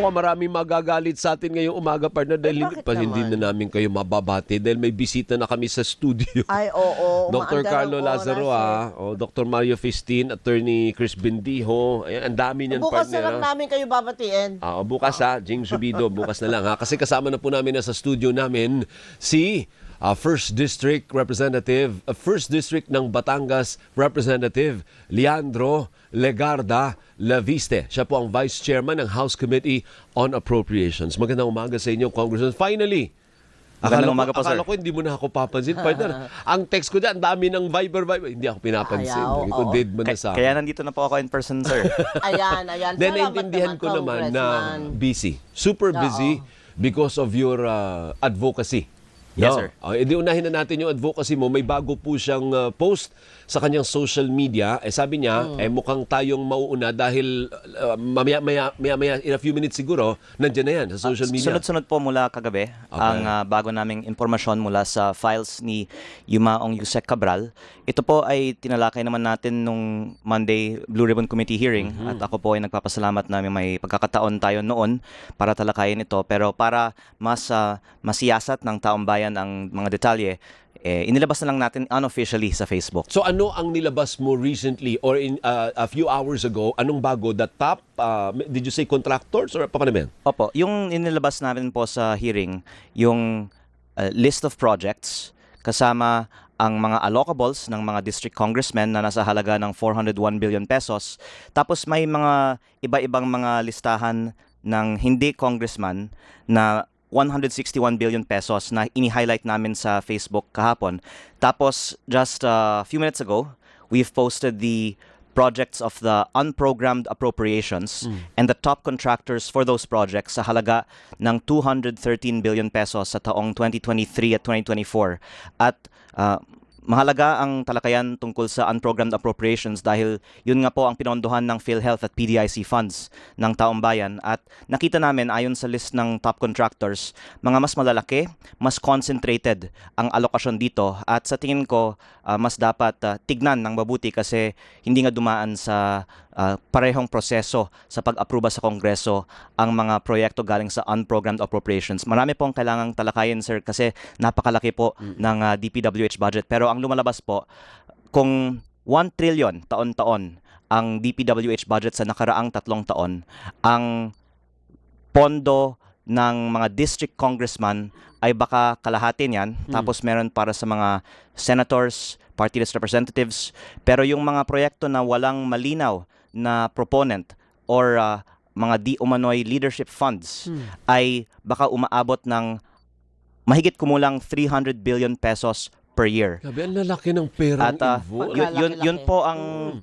Maraming magagalit sa atin ngayong umaga, partner, dahil bakit hindi naman? na namin kayo mababati dahil may bisita na kami sa studio. Ay, oo. Dr. umaandar Carlo ang Lazaro, oras, o Dr. Mario Fistin, Attorney Chris Bendijo. Ayan, ang dami niyan, Bukas na partner. lang namin kayo babatiin. Bukas Jing Subido, bukas na lang kasi kasama na po namin sa studio namin si First District Representative, First District ng Batangas Representative Leandro Legarda Laviste. Siya po ang Vice Chairman ng House Committee on Appropriations. Magandang umaga sa inyo, Congressman. Finally! Magandang umaga po, sir. Akala ko hindi mo na ako papansin, partner. Ang text ko dyan, dami ng Viber. Hindi ako pinapansin. Ayaw, Hindi ko oo. dead mo na sa Kaya nandito na po ako in person, sir. Ayan. Then, Salamat naintindihan ko naman na Congressman. busy. Super busy because of your advocacy. Yes, sir. Hindi unahin na natin yung advocacy mo. May bago po siyang post sa kanyang social media. Sabi niya, mukhang tayong mauuna dahil maya, in a few minutes siguro, nandiyan na yan sa social media. Sunod-sunod po mula kagabi ang bago naming impormasyon mula sa files ni Yumaong Yusek Cabral. Ito po ay tinalakay naman natin nung Monday Blue Ribbon Committee hearing at ako po ay nagpapasalamat namin may pagkakataon tayo noon para talakayin ito. Pero para mas masiyasat ng taong bayan ang mga detalye, inilabas na lang natin unofficially sa Facebook. So ano ang nilabas mo recently or in a few hours ago? Anong bago? The top, did you say contractors or paano ba yan? Opo, yung inilabas namin po sa hearing, yung list of projects kasama ang mga allocables ng mga district congressmen na nasa halaga ng 401 billion pesos. Tapos may mga iba-ibang mga listahan ng hindi congressman na 161 billion pesos na ini-highlight namin sa Facebook kahapon. Tapos just a few minutes ago, we've posted the projects of the unprogrammed appropriations and the top contractors for those projects sa halaga ng 213 billion pesos sa taong 2023 at 2024. At mahalaga ang talakayan tungkol sa unprogrammed appropriations dahil yun nga po ang pinondohan ng PhilHealth at PDIC funds ng taong bayan. At nakita namin ayon sa list ng top contractors, mga mas malalaki, mas concentrated ang alokasyon dito. At sa tingin ko, mas dapat tignan ng mabuti kasi hindi nga dumaan sa parehong proseso sa pag-aproba sa Kongreso ang mga proyekto galing sa unprogrammed appropriations. Marami pong kailangang talakayin, sir, kasi napakalaki po ng DPWH budget. Pero ang lumalabas po, kung 1 trillion taon-taon ang DPWH budget sa nakaraang 3 taon, ang pondo ng mga district congressman ay baka kalahati niyan. Tapos meron para sa mga senators, party list representatives. Pero yung mga proyekto na walang malinaw na proponent or mga di umano'y leadership funds ay baka umaabot ng mahigit kumulang 300 billion pesos per year. Sabi, ang lalaki ng perang At involved. yun po ang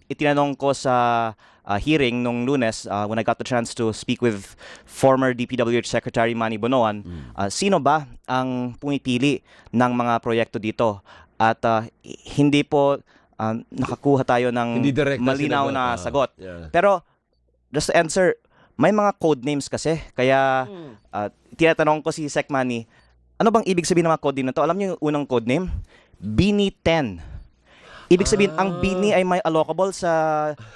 itinanong ko sa hearing nung Lunes when I got the chance to speak with former DPWH Secretary Manny Bonoan. Sino ba ang pumipili ng mga proyekto dito? At hindi po nakakuha tayo ng Hindi direkta malinaw sinagot. na sagot. Yeah. Pero just to answer, may mga code names kasi. Kaya tinatanong ko si Sec Manny, ano bang ibig sabihin ng mga code name na to? Alam niyo yung unang code name? Bini 10. Ibig sabihin, ang Bini ay may allocable sa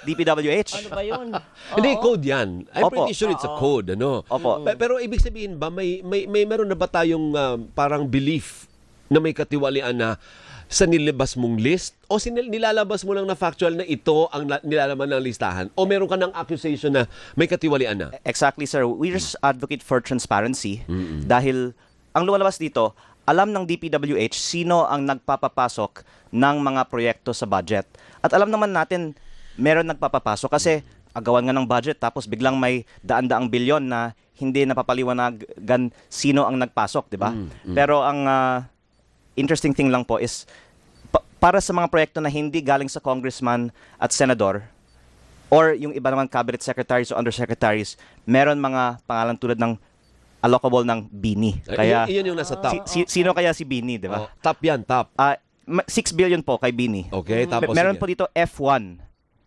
DPWH. Ano ba yun? Hindi, code yan. I'm Opo. pretty sure it's a code. Ano? Opo. Pero ibig sabihin ba, meron na ba tayong parang belief na may katiwalian na sa nilabas mong list? O nilalabas mo lang na factual na ito ang nilalaman ng listahan? O meron ka ng accusation na may katiwalian na? Exactly, sir. We just advocate for transparency dahil ang lumalabas dito, alam ng DPWH sino ang nagpapapasok ng mga proyekto sa budget. At alam naman natin, meron nagpapapasok kasi agawan nga ng budget tapos biglang may daan-daang bilyon na hindi napapaliwanagan sino ang nagpasok, di ba? Pero ang interesting thing lang po is para sa mga proyekto na hindi galing sa congressman at senador or yung iba naman cabinet secretaries o undersecretaries, meron mga pangalan tulad ng allocable ng Bini. Kaya Iyon yung nasa top. sino kaya si Bini, di ba? Top yan, top. 6 billion po kay Bini. Okay, tapos Meron sige. po dito F1.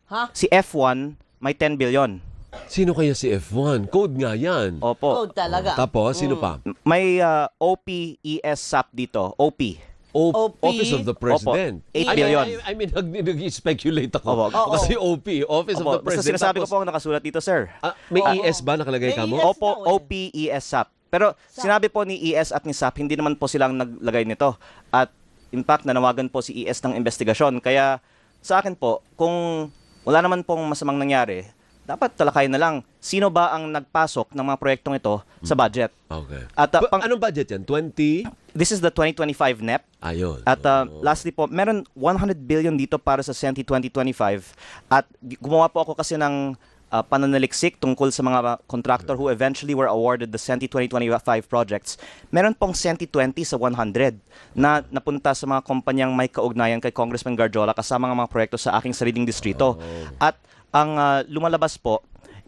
Ha? Si F1 may 10 billion. Sino kaya si F1? Code nga yan. Opo. Code talaga. Tapos, sino pa? May OPES SAP dito. OP. OP. Office of the President. Opo, 8 billion. I mean, nag-speculate ako. Opo. Kasi OP, Office of Opo, the basta President. sinasabi ko Tapos, po ang nakasulat dito, sir. may ES ba nakalagay May ka mo? ES. Opo, daw eh. OPES SAP. Pero sinabi po ni ES at ni SAP, hindi naman po silang naglagay nito. At in fact, nanawagan po si ES ng investigasyon. Kaya sa akin po, kung wala naman pong masamang nangyari, dapat talakayin na lang sino ba ang nagpasok ng mga proyektong ito sa budget. Okay. At Anong budget yan? 20? this is the 2025 NEP. Ayun. At lastly po, meron 100 billion dito para sa SENTI 2025. At gumawa po ako kasi ng pananaliksik tungkol sa mga contractor who eventually were awarded the SENTI 2025 projects. Meron pong SENTI 20 sa 100 na napunta sa mga kumpanyang may kaugnayan kay Congressman Garjola kasama ng mga proyekto sa aking sariling distrito. At ang lumalabas po,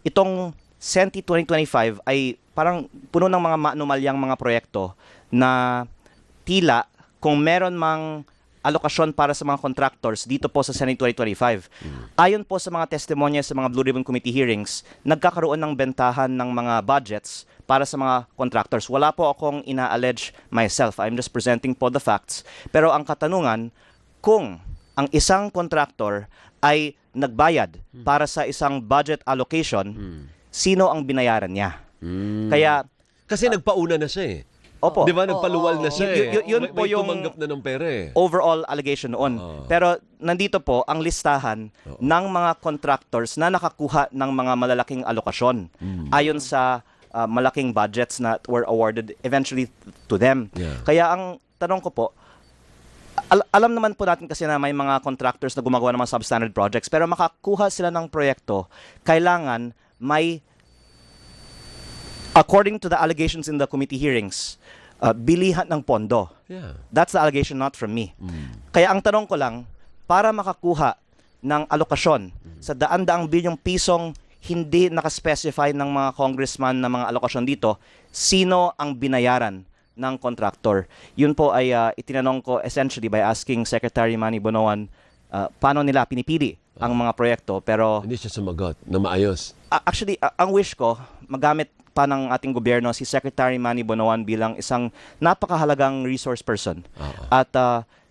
itong SENTI 2025 ay parang puno ng mga maanumalyang mga proyekto na tila kung meron mang alokasyon para sa mga contractors dito po sa Senate 2025. Ayon po sa mga testimonya sa mga Blue Ribbon Committee hearings, nagkakaroon ng bentahan ng mga budgets para sa mga contractors. Wala po akong ina-allege myself. I'm just presenting po the facts. Pero ang katanungan, kung ang isang contractor ay nagbayad para sa isang budget allocation, sino ang binayaran niya? Kaya, Kasi nagpauna na siya eh. opo, Di ba? Nagpaluwal na siya eh. Yun po may yung tumanggap na ng pera eh. overall allegation noon. Pero nandito po ang listahan ng mga contractors na nakakuha ng mga malalaking alokasyon ayon sa malaking budgets na were awarded eventually to them. Yeah. Kaya ang tanong ko po, alam naman po natin kasi na may mga contractors na gumagawa ng mga substandard projects, pero makakuha sila ng proyekto, kailangan may, according to the allegations in the committee hearings, bilihan ng pondo. Yeah. That's the allegation, not from me. Kaya ang tanong ko lang, para makakuha ng alokasyon sa daan-daang bilyong pisong hindi nakaspecify ng mga congressman na mga alokasyon dito, sino ang binayaran ng contractor? Yun po ay itinanong ko essentially by asking Secretary Manny Bonoan paano nila pinipili ang mga proyekto. Pero Hindi siya sumagot na maayos. actually, ang wish ko, magamit pa ng ating gobyerno si Secretary Manny Bonoan bilang isang napakahalagang resource person. At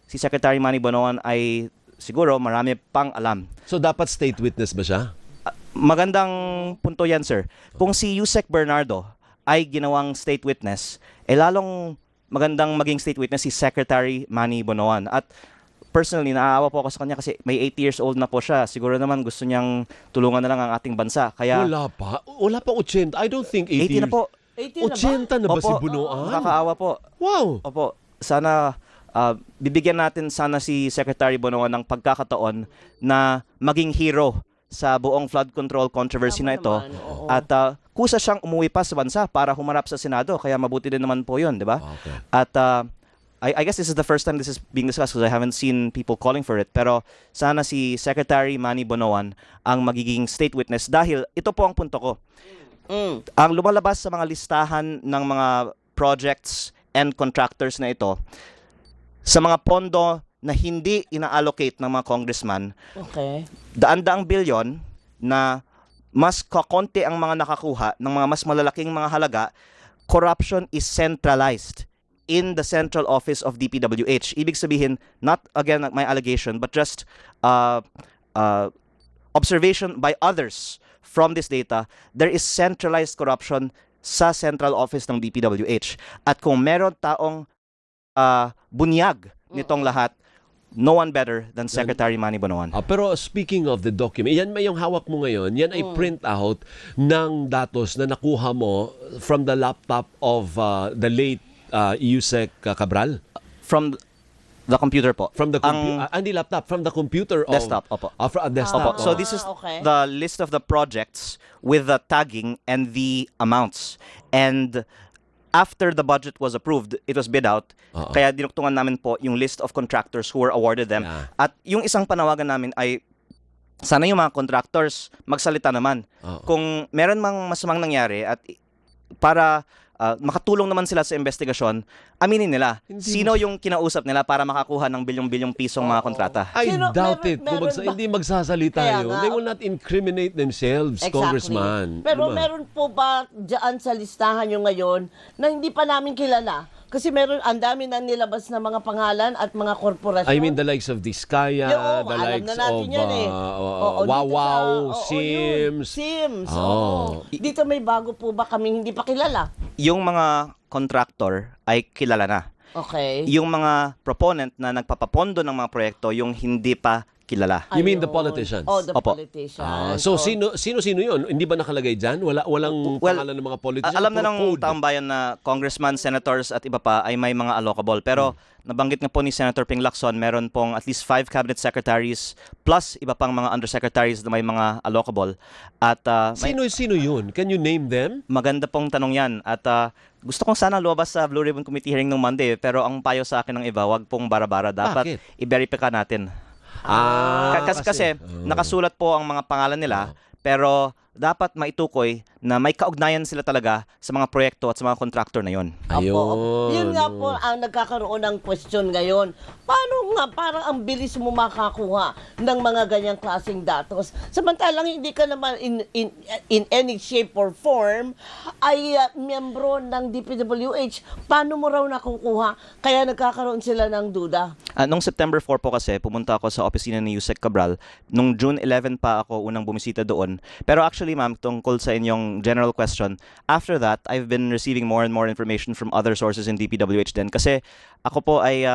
si Secretary Manny Bonoan ay siguro marami pang alam. So dapat state witness ba siya? Magandang punto yan, sir. Kung si Yusek Bernardo ay ginawang state witness, lalong magandang maging state witness si Secretary Manny Bonoan. At personally, naaawa po ako sa kanya kasi may 80 years old na po siya. Siguro naman gusto niyang tulungan na lang ang ating bansa. Kaya Wala pa. Wala pa 80. I don't think 80 80 na po. 80 na ba si Opo, Bunuan? nakakaawa po. Wow. Opo, sana bibigyan natin sana si Secretary Bonoan ng pagkakataon na maging hero sa buong flood control controversy Tama na ito. naman, oo. At kusa siyang umuwi pa sa bansa para humarap sa Senado. Kaya mabuti din naman po yun, di ba? Okay. At I guess this is the first time this is being discussed because I haven't seen people calling for it. Pero sana si Secretary Manny Bonoan ang magiging state witness dahil ito po ang punto ko. Ang lumalabas sa mga listahan ng mga projects and contractors na ito, sa mga pondo na hindi ina-allocate ng mga congressman, Okay. daan-daang bilyon na mas kakonti ang mga nakakuha ng mga mas malalaking mga halaga, corruption is centralized in the central office of DPWH. Ibig sabihin, not again my allegation, but just observation by others from this data, there is centralized corruption sa central office ng DPWH. At kung meron taong bunyag nitong lahat, no one better than Secretary Manny Bonoan. Pero speaking of the document, yan may yung hawak mo ngayon, yan ay print out ng datos na nakuha mo from the laptop of the late Yusek Cabral? From the computer po. From the computer, hindi laptop, from the computer of... Desktop, opo. From desktop. Opo. So oh. this is Okay. the list of the projects with the tagging and the amounts. And after the budget was approved, it was bid out. Kaya dinuktungan namin po yung list of contractors who were awarded them. Yeah. At yung isang panawagan namin ay sana yung mga contractors magsalita naman. Kung meron mang masamang nangyari at para makatulong naman sila sa investigasyon, aminin nila sino yung kinausap nila para makakuha ng bilyong-bilyong pisong mga kontrata. I Sino- doubt meron- it. Kung meron ba- hindi magsasalita Kaya yun, nga. they will not incriminate themselves, Congressman. Pero Diba? meron po ba dyan sa listahan nyo ngayon na hindi pa namin kilala? Kasi meron, ang dami na nilabas na mga pangalan at mga korporasyon. I mean the likes of Diskaya, Oo, the alam likes na natin of yan eh. Oo, dito Wawaw, oo, Sims. Sims, Oh. oo. Dito may bago po ba kaming hindi pa kilala? Yung mga contractor ay kilala na. Okay. Yung mga proponent na nagpapapondo ng mga proyekto, yung hindi pa kilala. You mean the Ayun. politicians? Oh, the Opo. politicians. So Oh. sino yun? Hindi ba nakalagay diyan? Walang Well, pangalan ng mga politicians. Alam na puro ng code. taong bayan na congressman, senators at iba pa ay may mga allocable. Pero nabanggit nga po ni Senator Ping Lacson, meron pong at least 5 cabinet secretaries plus iba pang mga undersecretaries na may mga allocable. At may Sino yun? Can you name them? maganda pong tanong yan. At gusto kong sana lumabas sa Blue Ribbon Committee hearing ng Monday. Pero ang payo sa akin ng iba, wag pong bara-bara. Bakit? Dapat i-verify natin. Kasi nakasulat po ang mga pangalan nila, pero dapat maitukoy na may kaugnayan sila talaga sa mga proyekto at sa mga contractor na yon. Ayun. Opo. Yun nga po ang nagkakaroon ng question ngayon. Paano nga parang ang bilis mo makakuha ng mga ganyang klaseng datos? Samantalang hindi ka naman in any shape or form ay miyembro ng DPWH. Paano mo raw nakukuha? Kaya nagkakaroon sila ng duda. Nung September 4 po kasi, pumunta ako sa opisina ni Yusek Cabral. Nung June 11 pa ako unang bumisita doon. Pero actually, ma'am, tungkol sa inyong general question, after that, I've been receiving more and more information from other sources in DPWH din. Kasi ako po ay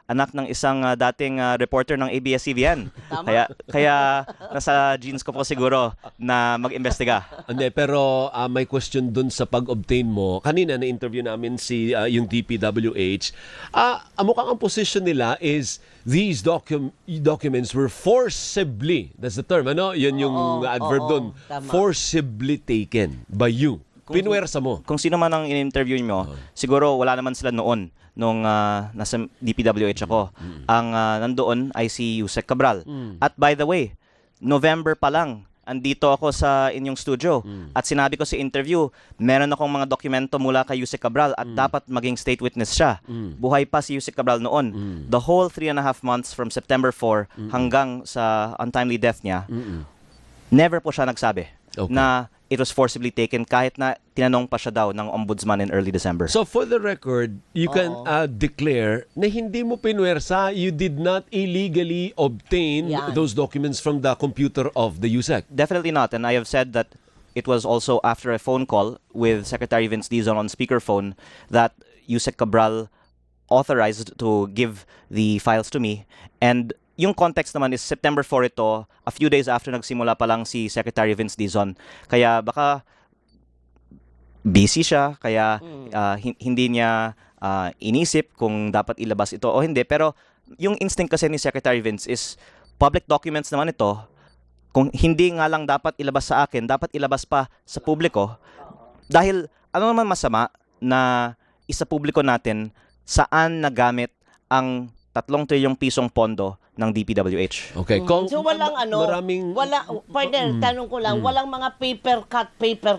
anak ng isang dating reporter ng ABS-CBN. Tama. Kaya nasa genes ko po siguro na mag-imbestiga. Hindi, pero may question dun sa pag-obtain mo. Kanina na-interview namin si yung DPWH. Mukhang ang position nila is these documents were forcibly, that's the term, ano? Yun yung Oo, adverb oo, dun. tama. Forcibly taken by you. Pinuwersa mo. Kung sino man ang in-interview nyo, siguro wala naman sila noon nung nasa DPWH ako. Ang nandoon ay si Yusek Cabral. At by the way, November pa lang, andito ako sa inyong studio. At sinabi ko sa interview, meron akong mga dokumento mula kay Yusek Cabral at dapat maging state witness siya. Buhay pa si Yusek Cabral noon. The whole 3.5 months from September 4 hanggang sa untimely death niya, never po siya nagsabi na it was forcibly taken kahit na tinanong pa siya daw ng ombudsman in early December. So for the record, you can declare na hindi mo pinuwersa, you did not illegally obtain Yan. those documents from the computer of the USEC. Definitely not. And I have said that it was also after a phone call with Secretary Vince Dizon on speakerphone that Yusek Cabral authorized to give the files to me. And yung context naman is September 4 ito, a few days after nagsimula pa lang si Secretary Vince Dizon. Kaya baka busy siya, kaya hindi niya inisip kung dapat ilabas ito o hindi. Pero yung instinct kasi ni Secretary Vince is public documents naman ito. Kung hindi nga lang dapat ilabas sa akin, dapat ilabas pa sa publiko. Dahil ano naman masama na isa publiko natin saan nagamit ang 3 trilyong pisong pondo ng DPWH. Okay. Kung So walang maraming partner, tanong ko lang, walang mga paper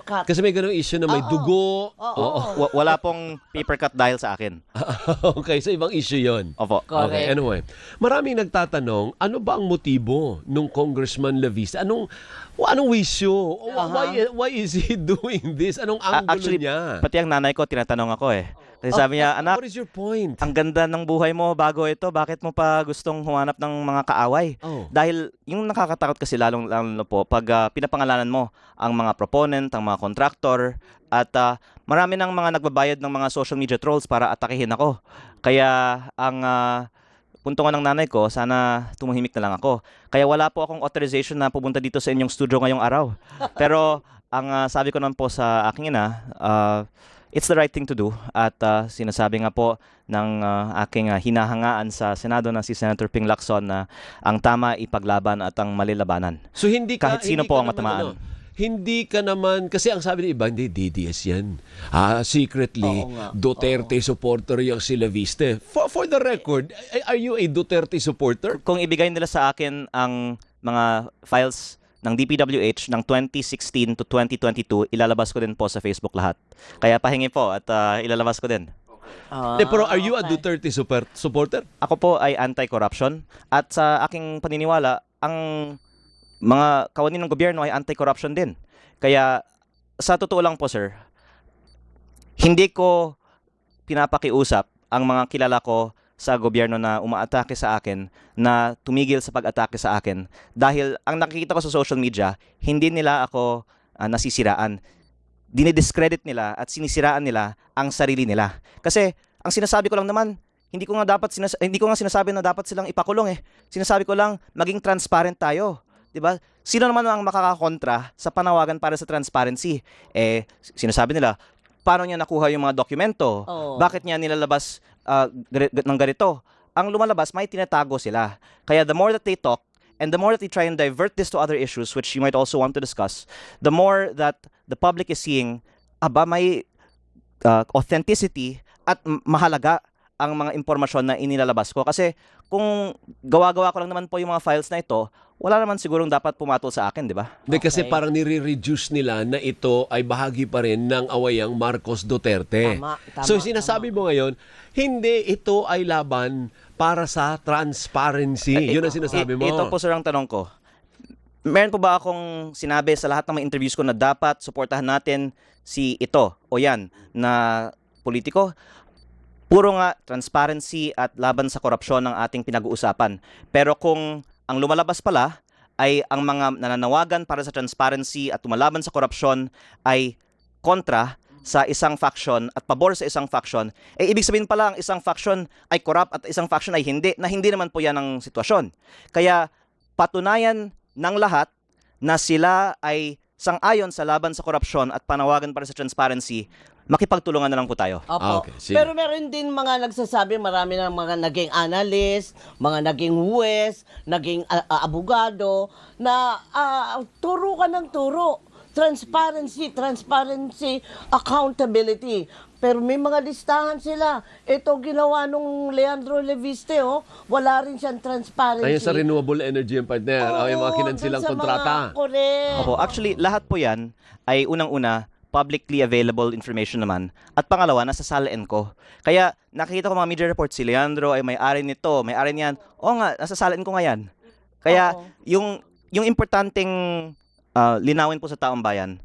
cut. kasi may ganung issue na may dugo. Oo. Wala pong paper cut dahil sa akin. Okay, so ibang issue 'yon. Opo. Correct. Okay, anyway. Maraming nagtatanong, ano ba ang motibo nung Congressman Lavista? Anong wisyo? Why is he doing this? Anong angulo Actually, niya? pati ang nanay ko tinatanong ako eh. Kasi sabi niya, anak, What is your point? ang ganda ng buhay mo bago ito, bakit mo pa gustong humanap ng mga kaaway? Oh. Dahil yung nakakatakot kasi lalong po pag pinapangalanan mo ang mga proponent, ang mga contractor, at marami ng mga nagbabayad ng mga social media trolls para atakihin ako. Kaya ang punto nga ng nanay ko, sana tumahimik na lang ako. Kaya wala po akong authorization na pupunta dito sa inyong studio ngayong araw. Pero ang sabi ko naman po sa aking ina, it's the right thing to do at sinasabi nga po ng aking hinahangaan sa Senado na si Senator Ping Lacson na ang tama ipaglaban at ang mali labanan. So hindi ka Kahit sino hindi po ka ang naman, matamaan. hindi ka naman kasi ang sabi ng iba hindi DDS yan. Secretly Oo nga. Duterte supporter yung si Laviste. For the record, are you a Duterte supporter? Kung ibigay nila sa akin ang mga files ng DPWH ng 2016 to 2022, ilalabas ko din po sa Facebook lahat. Kaya pahingi po at ilalabas ko din. Pero are you a Duterte supporter? Ako po ay anti-corruption at sa aking paniniwala, ang mga kawani ng gobyerno ay anti-corruption din. Kaya sa totoo lang po sir, hindi ko pinapakiusap ang mga kilala ko sa gobyerno na umaatake sa akin na tumigil sa pag-atake sa akin. Dahil ang nakikita ko sa social media, hindi nila ako nasisiraan. Dinidiscredit nila at sinisiraan nila ang sarili nila. Kasi ang sinasabi ko lang naman, hindi ko nga sinasabi na dapat silang ipakulong eh. Sinasabi ko lang maging transparent tayo. 'Di ba? Sino naman ang makakakontra sa panawagan para sa transparency? Sinasabi nila, paano niya nakuha yung mga dokumento? Oo. Bakit niya nilalabas ng ganito? Ang lumalabas, may tinatago sila. Kaya the more that they talk, and the more that they try and divert this to other issues, which you might also want to discuss, the more that the public is seeing, may authenticity at mahalaga ang mga impormasyon na inilalabas ko. Kasi kung gawa-gawa ko lang naman po yung mga files na ito, wala naman sigurong dapat pumatol sa akin, di ba? Hindi, kasi Okay. parang nire-reduce nila na ito ay bahagi pa rin ng awayang Marcos Duterte. Tama, So sinasabi mo ngayon, hindi ito ay laban para sa transparency. Yun ang sinasabi mo. Ito po sir ang tanong ko. Meron po ba akong sinabi sa lahat ng mga interviews ko na dapat suportahan natin si ito o yan na politiko? Puro nga transparency at laban sa korupsyon ang ating pinag-uusapan. Pero kung ang lumalabas pala ay ang mga nananawagan para sa transparency at lumalaban sa korupsyon ay kontra sa isang faction at pabor sa isang faction, ibig sabihin pala ang isang faction ay corrupt at isang faction ay hindi, na hindi naman po yan ang sitwasyon. Kaya patunayan ng lahat na sila ay sang-ayon sa laban sa korupsyon at panawagan para sa transparency, makipagtulungan na lang po tayo. Opo. Okay, sige. Pero meron din mga nagsasabi, marami ng mga naging analyst, mga naging huwes, naging abogado, na turo ka ng turo. Transparency, accountability. Pero may mga listahan sila. Ito ginawa nung Leandro Leviste, wala rin siyang transparency. Ayun sa renewable energy yung partner. Yung mga kinansilang dun sa kontrata. Mga, correct. Opo, actually, lahat po yan ay unang-una, publicly available information naman. At pangalawa, nasa salain ko. Kaya nakikita ko mga media reports, si Leandro ay may-ari nito, may-ari niyan. Oo nga, nasa salain ko nga yan. Kaya Oo. yung importanteng linawin po sa taong bayan,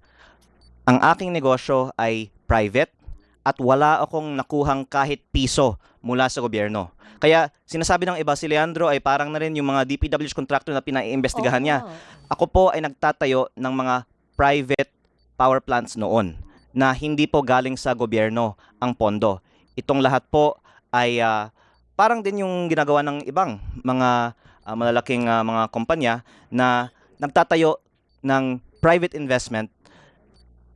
ang aking negosyo ay private at wala akong nakuhang kahit piso mula sa gobyerno. Kaya sinasabi ng iba, si Leandro ay parang na rin yung mga DPWH contractor na pinaiimbestigahan niya. Ako po ay nagtatayo ng mga private power plants noon na hindi po galing sa gobyerno ang pondo. Itong lahat po ay parang din yung ginagawa ng ibang mga malalaking mga kumpanya na nagtatayo ng private investment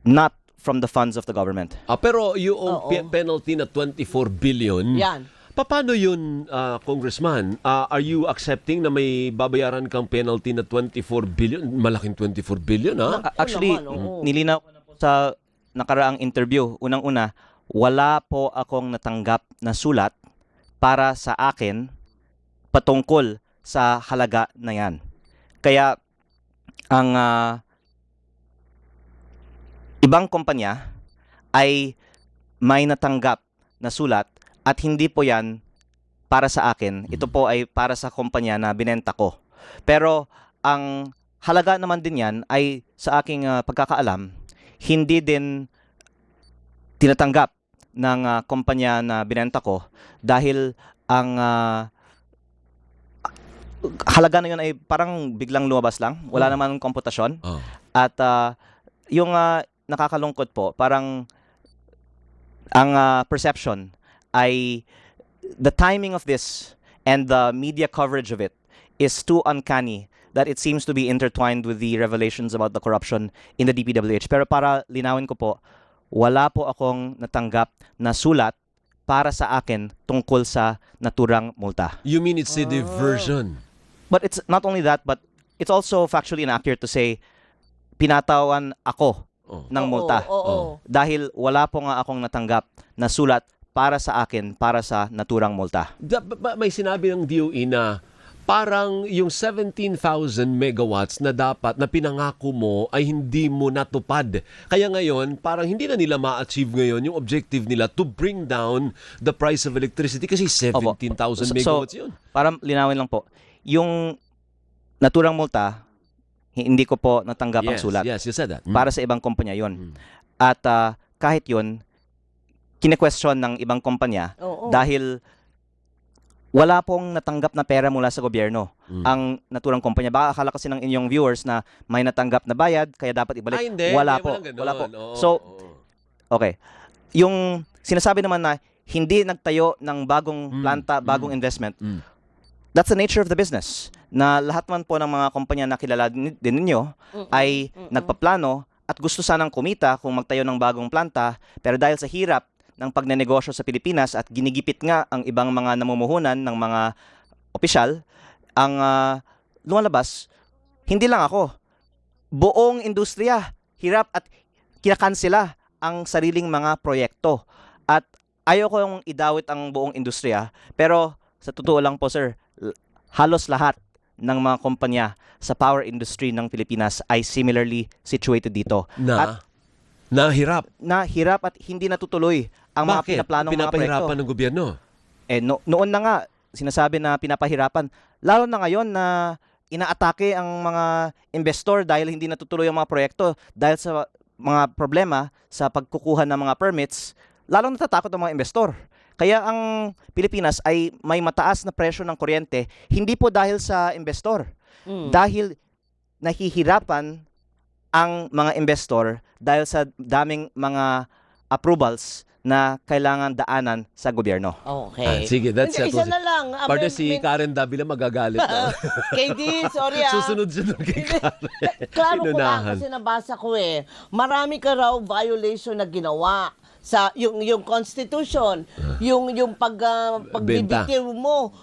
not from the funds of the government. Pero yung Oo. penalty na 24 billion, Yan. paano yun, Congressman? Are you accepting na may babayaran kang penalty na 24 billion? Malaking 24 billion, ha? Actually, naman, oo. nilinaw ko na po sa nakaraang interview. Unang-una, wala po akong natanggap na sulat para sa akin patungkol sa halaga na yan. Kaya, ang ibang kumpanya ay may natanggap na sulat at hindi po yan para sa akin. Ito po ay para sa kumpanya na binenta ko. Pero ang halaga naman din yan ay sa aking pagkakaalam, hindi din tinatanggap ng kumpanya na binenta ko dahil ang halaga na yun ay parang biglang lumabas lang. Wala naman komputasyon. Oh. At yung nakakalungkot po, parang ang perception ay the timing of this and the media coverage of it is too uncanny that it seems to be intertwined with the revelations about the corruption in the DPWH. Pero para linawin ko po, wala po akong natanggap na sulat para sa akin tungkol sa naturang multa. You mean it's a diversion? But it's not only that, but it's also factually inaccurate to say pinatawan ako Oh. ng multa. Oo. Dahil wala po nga akong natanggap na sulat para sa akin, para sa naturang multa. May sinabi ng DOE na parang yung 17,000 megawatts na dapat na pinangako mo ay hindi mo natupad. Kaya ngayon, parang hindi na nila ma-achieve ngayon yung objective nila to bring down the price of electricity kasi 17,000 megawatts yun. Para linawin lang po, yung naturang multa, hindi ko po natanggap ang sulat. Yes, you said that. Para sa ibang kumpanya yon. At kahit yun, kine-question ng ibang kumpanya Oo. Dahil wala pong natanggap na pera mula sa gobyerno ang naturang kumpanya. Baka akala kasi ng inyong viewers na may natanggap na bayad, kaya dapat ibalik. Hindi. Wala Hindi, po. walang ganun. Wala po. Oo, So, oo. okay. Yung sinasabi naman na hindi nagtayo ng bagong planta, bagong investment, that's the nature of the business. Na lahat man po ng mga kumpanya na kilala din ninyo ay nagpaplano at gusto sanang kumita kung magtayo ng bagong planta, pero dahil sa hirap ng pagnenegosyo sa Pilipinas at ginigipit nga ang ibang mga namumuhunan ng mga opisyal, ang lumalabas, hindi lang ako, buong industriya, hirap at kinakansela ang sariling mga proyekto. At ayoko yung idawit ang buong industriya, pero sa totoo lang po sir, halos lahat ng mga kumpanya sa power industry ng Pilipinas ay similarly situated dito. At Nahirap. hirap at hindi natutuloy ang mga Bakit? pinaplanong mga proyekto. Pinapahirapan ng gobyerno. Noon na nga, sinasabi na pinapahirapan. Lalo na ngayon na inaatake ang mga investor dahil hindi natutuloy ang mga proyekto. Dahil sa mga problema sa pagkukuha ng mga permits, lalong natatakot ang mga investor. Kaya ang Pilipinas ay may mataas na presyo ng kuryente, hindi po dahil sa investor. Dahil nahihirapan ang mga investor dahil sa daming mga approvals na kailangan daanan sa gobyerno. Okay. Sige, that's Hindi, isa na lang. Parte si Karen Davila magagalit na. KD, sorry Susunod-sunod kay Karen. Klaro ko lang Inunahan. kasi nabasa ko marami ka raw violation na ginawa sa yung constitution, yung pagbibitiw mo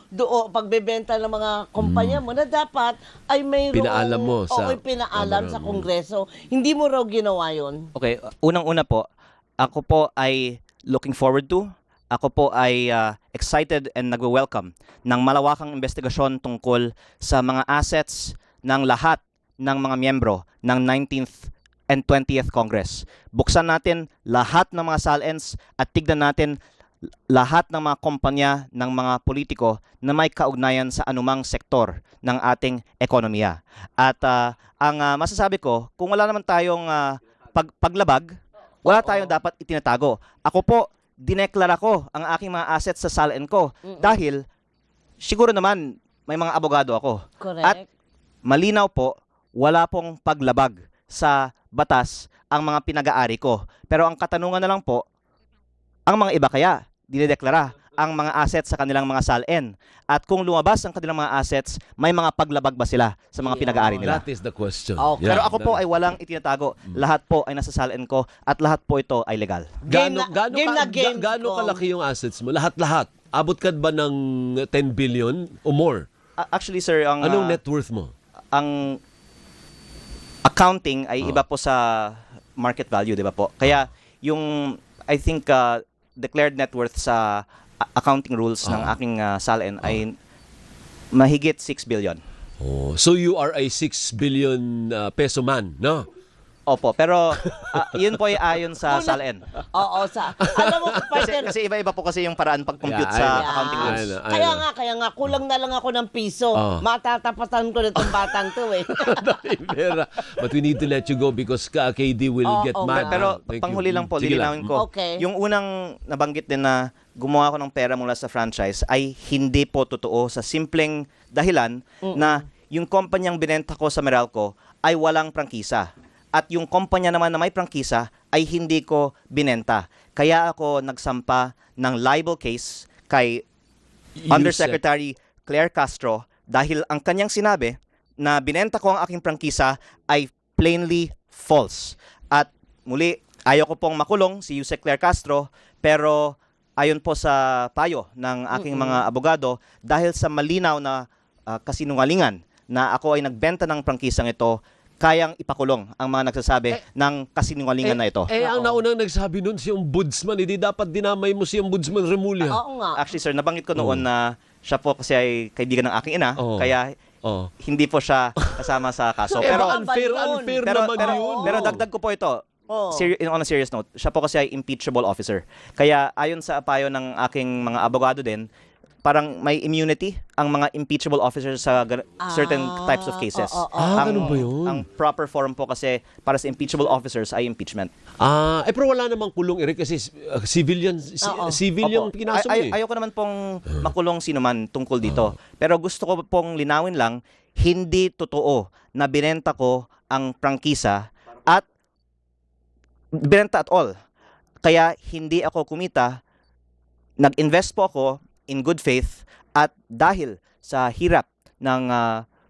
pagbebenta ng mga kumpanya mo na dapat ay mayroong Pinaalam mo sa pinaalam sa Kongreso. Hindi mo raw ginawa 'yon. Okay, unang-una po, ako po ay looking forward to, ako po ay excited and nagwe-welcome ng malawakang investigasyon tungkol sa mga assets ng lahat ng mga miyembro ng 19th and 20th Congress. Buksan natin lahat ng mga SALNs at tignan natin lahat ng mga kumpanya ng mga politiko na may kaugnayan sa anumang sektor ng ating ekonomiya. At ang masasabi ko, kung wala naman tayong paglabag, wala tayong dapat itinatago. Ako po, dineklara ko ang aking mga assets sa SALN ko dahil siguro naman may mga abogado ako. Correct. At malinaw po, wala pong paglabag sa batas ang mga pinag-aari ko. Pero ang katanungan na lang po, ang mga iba kaya dinedeklara ang mga assets sa kanilang mga SALN. At kung lumabas ang kanilang mga assets, may mga paglabag ba sila sa mga pinag-aari nila? That is the question. Okay. Pero ako po ay walang itinatago. Lahat po ay nasa SALN ko at lahat po ito ay legal. Game na game Gaano ko. kalaki yung assets mo? Lahat-lahat. Abot ka ba ng 10 billion o more? Actually sir, ang Anong net worth mo? ang accounting ay iba po sa market value, di ba po? Kaya yung I think declared net worth sa accounting rules ng aking SALN ay mahigit 6 billion. Oh, so you are a 6 billion peso man, no? Opo, pero yun po ay ayon sa SALN. Oo, alam mo, partner, Kasi iba-iba po kasi yung paraan pag-compute Yeah, sa I know. accounting rules. I know. kaya nga, kulang na lang ako ng piso. Matatapatan ko na itong batang to Pera. But we need to let you go because KD will get mad. Pero Thank you. panghuli lang po, Sige lilinawin ko. Okay. Yung unang nabanggit din na gumawa ko ng pera mula sa franchise ay hindi po totoo sa simpleng dahilan na yung kumpanyang binenta ko sa Meralco ay walang prangkisa. At yung kumpanya naman na may prangkisa ay hindi ko binenta. Kaya ako nagsampa ng libel case kay Undersecretary Claire Castro dahil ang kanyang sinabi na binenta ko ang aking prangkisa ay plainly false. At muli, ayaw ko pong makulong si Yusek Claire Castro, pero ayon po sa payo ng aking mga abogado, dahil sa malinaw na kasinungalingan na ako ay nagbenta ng prangkisang ito, kayang ipakulong ang mga nagsasabi ng kasinungalingan na ito. Ang naunang nagsabi nun si Ombudsman, hindi dapat dinamay mo si Ombudsman Remulla. Oo nga. Actually sir, nabanggit ko noon na siya po kasi ay kaibigan ng aking ina, kaya hindi po siya kasama sa kaso. Pero Pero unfair naman yun. pero dagdag ko po ito. On a serious note, siya po kasi ay impeachable officer. Kaya ayon sa payo ng aking mga abogado din, parang may immunity ang mga impeachable officers sa certain types of cases. Ganun ba yun? Ang proper forum po kasi para sa impeachable officers ay impeachment. Pero wala namang kulong, Eric, kasi civilian yung Opo. kinaso mo eh. Ayoko naman pong makulong sino man tungkol dito. Pero gusto ko pong linawin lang, hindi totoo na binenta ko ang prangkisa at binenta at all. Kaya hindi ako kumita. Nag-invest po ako in good faith at dahil sa hirap ng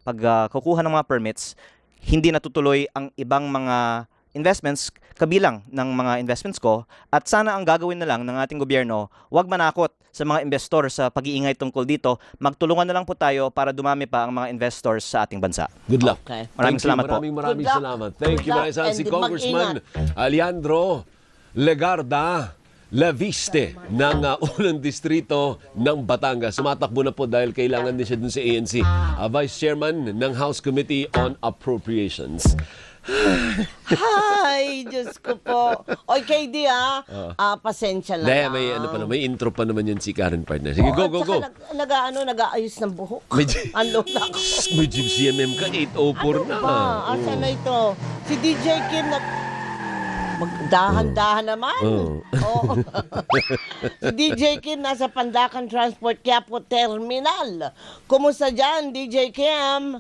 pagkukuha ng mga permits, hindi natutuloy ang ibang mga investments kabilang ng mga investments ko at sana ang gagawin na lang ng ating gobyerno, huwag manakot sa mga investor sa pag-iingay tungkol dito. Magtulungan na lang po tayo para dumami pa ang mga investors sa ating bansa. Good luck. Okay. Maraming salamat po. Maraming Good luck. salamat. Thank you, Good mga luck isa. Si and Congressman Leandro Legarda Laviste ng unang distrito ng Batangas. Sumatakbo na po dahil kailangan din siya dun sa ANC. Vice Chairman ng House Committee on Appropriations. Hi, Diyos ko po. Oy, KD pasensya lang. Dahil may intro pa naman yan si Karen Partner. Sige, go. Nag-aayos ng buhok. May- Ano na ako. May Jeep CMM ka, 804 na. Ba? Asa na ito? Si DJ Kim na... Magdahan-dahan naman. Oo. Si DJ Kim nasa Pandacan Transport Quiapo Terminal. Kumusta dyan, DJ Kim?